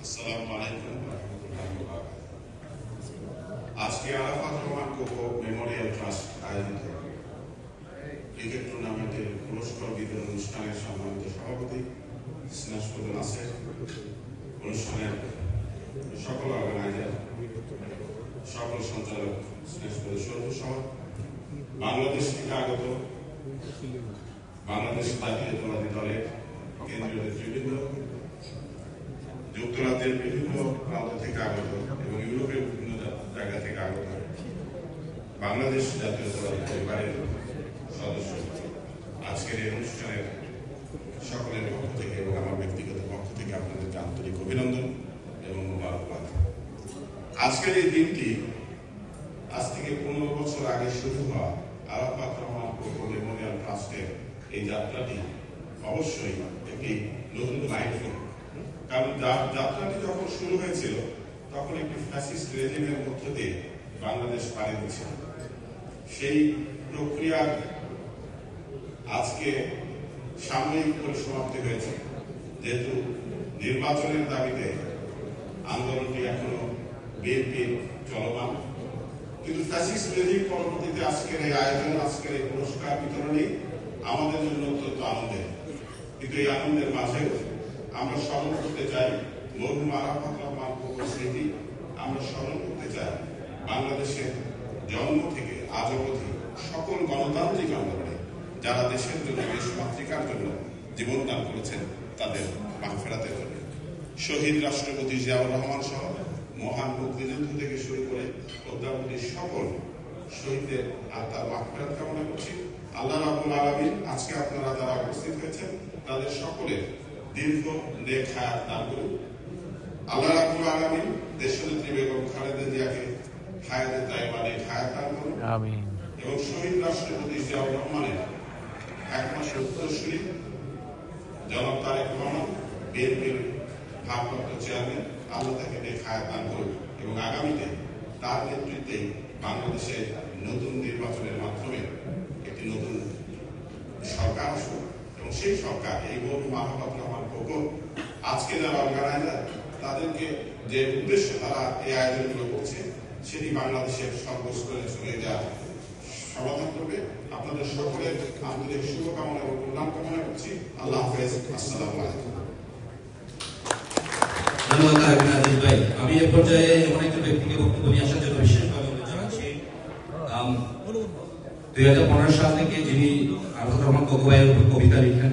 আসসালামু আলাইকুম রাহমাতুল্লাহ। আজকে Arafat Rahman cocoa Memorial trust আয়োজিত ক্রিকেট টুর্নামেন্টের পুরস্কার বিতরণ অনুষ্ঠানের সম্মানিত সভাপতি স্নেহসুদ নাসের, অনুষ্ঠানের সকল অর্গানাইজার, সকল সঞ্চালক স্নেহসুদ সরু সহ বাংলাদেশ থেকে আগত বাংলাদেশ জাতীয়তাবাদী দলের কেন্দ্রীয় নেতৃবৃন্দ, যুক্তরাজ্যের বিভিন্ন প্রান্ত থেকে আগত এবং ইউরোপের বিভিন্ন জায়গা থেকে আগত বাংলাদেশ জাতীয়তাবাদী পরিবারের সদস্য, আজকের এই অনুষ্ঠানের সকলের পক্ষ থেকে এবং আমার ব্যক্তিগত পক্ষ থেকে আপনাদেরকে আন্তরিক অভিনন্দন এবং মোবারকবাদ। আজকের এই দিনটি আজ থেকে 15 বছর আগে শুরু হওয়া আরাফাত রহমান কোকো মেমোরিয়াল ট্রাস্টের এই যাত্রাটি অবশ্যই একটি নতুন মাইলফলক। কারণ যাত্রাটি যখন শুরু হয়েছিল তখন একটি ফ্যাসিস্ট রেজিমের মধ্য দিয়ে বাংলাদেশ পাড়ি দিচ্ছিল। সেই প্রক্রিয়ার আজকে সাময়িক পরিসমাপ্তি হয়েছে, যেহেতু নির্বাচনের দাবিতে আন্দোলনটি এখনো বিএনপির চলমান। কিন্তু ফ্যাসিস্ট রেজিম পরবর্তীতে আজকের এই আয়োজন, আজকের এই পুরস্কার বিতরণী আমাদের জন্য অত্যন্ত আনন্দের। কিন্তু এই আনন্দের মাঝেও আমরা স্মরণ করতে চাই মরহুম আরাফাত রহমান কোকোর স্মৃতি। আমরা স্মরণ করতে চাই বাংলাদেশের জন্ম থেকে আজ অবধি সকল গণতান্ত্রিক আন্দোলনে যারা দেশের জন্য, দেশ মাতৃকার জন্য জীবন দান করেছেন তাদের মাগফিরাতের জন্য। শহীদ রাষ্ট্রপতি জিয়াউর রহমান সহ মহান মুক্তিযুদ্ধ থেকে শুরু করে অদ্যাবধি সকল শহীদদের আত্মার মাগফিরাত কামনা করছি। আল্লাহ রাব্বুল আলামিন আজকে আপনারা যারা উপস্থিত হয়েছেন তাদের সকলের দীর্ঘ নেক হায়াত দান করুন। আল্লাহ রাব্বুল আলামিন দেশনেত্রী বেগম খালেদা জিয়াকে হায়াতে তাইবা নেক হায়াত দান করুন। আমিন। এবং শহীদ রাষ্ট্রপতি জিয়াউর রহমানের একমাত্র উত্তরসূরি জনাব তারেক রহমান, বিএনপির ভারপ্রাপ্ত চেয়ারম্যান, আল্লাহ তাকে নেক হায়াত দান করুন এবং আগামীতে তার নেতৃত্বে বাংলাদেশের নতুন নির্বাচনের মাধ্যমে একটি নতুন সরকার আসুক এবং সেই সরকার এই মরহুম আরাফাত রহমান কোকো আজকে যারা অর্গানাইজার তাদেরকে যে উদ্দেশ্য তারা এই আয়োজনগুলো করছে সেটি বাংলাদেশের সর্বস্তরে ছড়িয়ে দেওয়া সমাধান করবে। আপনাদের সকলের আন্তরিক শুভকামনা এবং কল্যাণ কামনা করছি। আল্লাহ হাফেজ। আসসালামু আলাইকুম। ভাই, আমি এ পর্যায়ে এমন একটা ব্যক্তিকে বক্তব্য নিয়ে আসার জন্য বিশেষভাবে অনুরোধ জানাচ্ছি। 2015 সাল থেকে যিনি আরাফাত রহমান কোকো ভাইয়ের উপর কবিতা লিখেন,